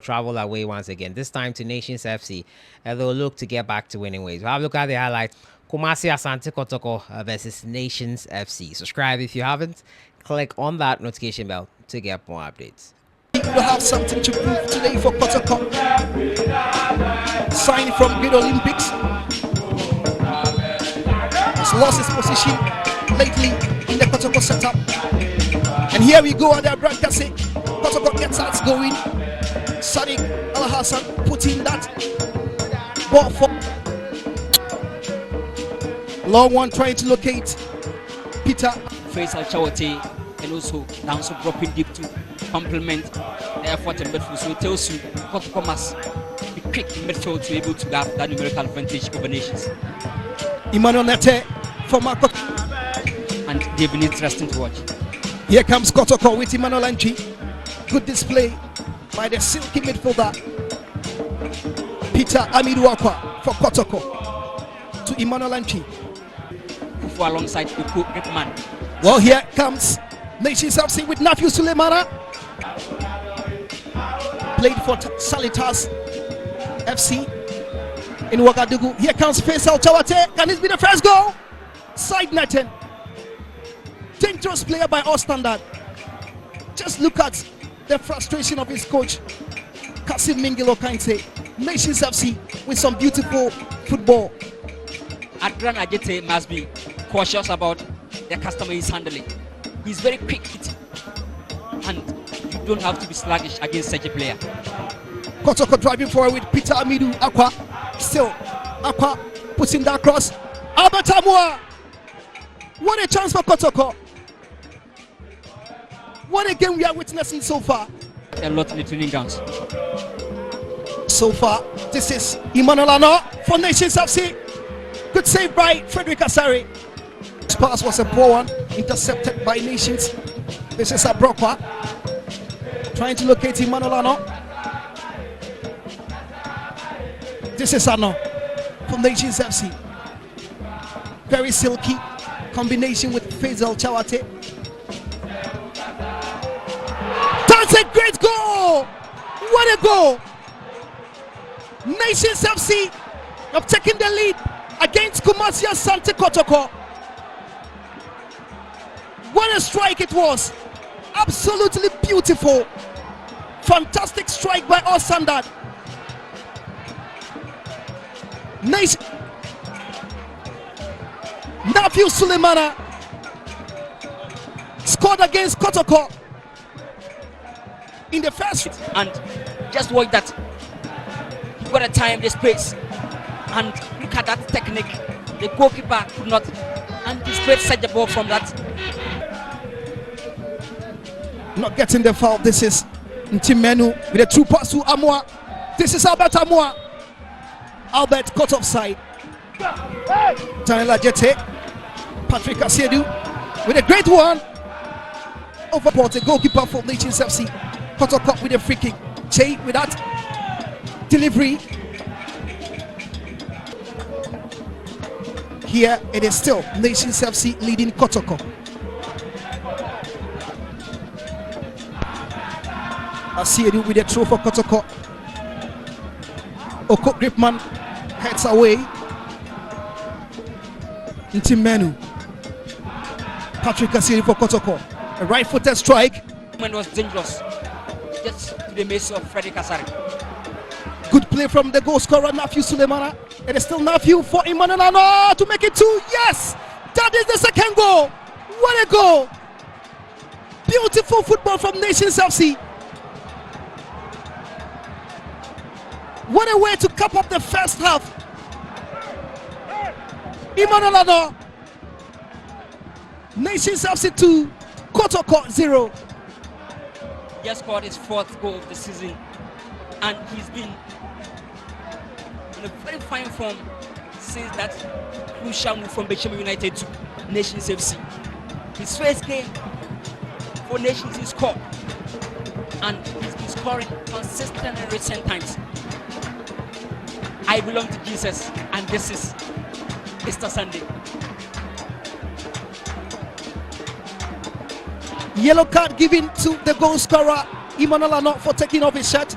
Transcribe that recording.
travel away once again, this time to Nations FC. They'll look to get back to winning ways. We'll have a look at the highlights. Kumasi Asante Kotoko versus Nations FC. Subscribe if you haven't. Click on that notification bell to get more updates. We have something to prove today for Kotoko. Signed from Great Olympics. He's lost his position lately in the Kotoko setup. And here we go at the broadcasting. Kotoko gets us going. Sadiq Al Hassan putting that ball for long one, trying to locate Peter. Faisal Chawate, and also now dropping deep to complement the effort in midfield. So it tells you Kotoko must be quick in midfield to be able to have that numerical advantage over Nations. Emmanuel Nete for Marco. And they've been interesting to watch. Here comes Kotoko with Emmanuel Anchi. Good display by the silky midfielder Peter Amiduakwa for Kotoko to Emmanuel Anchi. Alongside the great man. Well, here comes Nations FC with Nafiu Sulemana. Played for Salitas FC in Ouagadougou. Here comes Faisal Chawate. Can this be the first goal? Side netting. Dangerous player by all standard. Just look at the frustration of his coach, Kasim Mingilo Kainse. Nations FC with some beautiful football. Adran Ajete must be cautious about the customer he's handling. He's very quick hitting, and you don't have to be sluggish against such a player. Kotoko driving forward with Peter Amidu Aqua. Still, Aqua puts in that cross. Albert Amua. What a chance for Kotoko. What a game we are witnessing so far. A lot in the training grounds. So far, this is Emmanuel Ano for Nations FC. Good save by Frederick Asari. This pass was a poor one, intercepted by Nations. This is Abrokwa trying to locate Emmanuel Ano. This is Ano from Nations FC. Very silky combination with Faisal Chawate. That's a great goal! What a goal! Nations FC have taken the lead against Kumasi Asante Kotoko. What a strike it was! Absolutely beautiful. Fantastic strike by all standard. Nice. Nafiu Sulemana scored against Kotoko in the first. And just watch that. You've got to time the space. And look at that technique. The goalkeeper could not anticipate such a ball from that. Not getting the foul. This is Ntimenu with a true pass to Amua. This is Albert Amua. Albert caught offside. Tanela Jete. Patrick Asiedu with a great one. Overport the goalkeeper for Nations FC. Kotoko with a free kick. Che with that delivery. Here it is still Nations FC leading Kotoko. Asiedu with a throw for Kotoko. Oko Gripman heads away. Ntimenu. Patrick Asiedu for Kotoko. A right-footed strike. It was dangerous. Just to the miss of Frederick Asari. Good play from the goal scorer Nafiu Sulemana. It is still Nafiu for Emmanuel Ano to make it 2. Yes! That is the second goal. What a goal! Beautiful football from Nations FC. What a way to cap up the first half. Emmanuel Ano. Nations FC 2, Kotoko 0. He has scored his 4th goal of the season, and he's been in a very fine form since that crucial move from Bechema United to Nations FC. His first game for Nations he scored, and he's been scoring consistently in recent times. I belong to Jesus, and this is Easter Sunday. Yellow card given to the goal scorer Emmanuel Ano for taking off his shirt.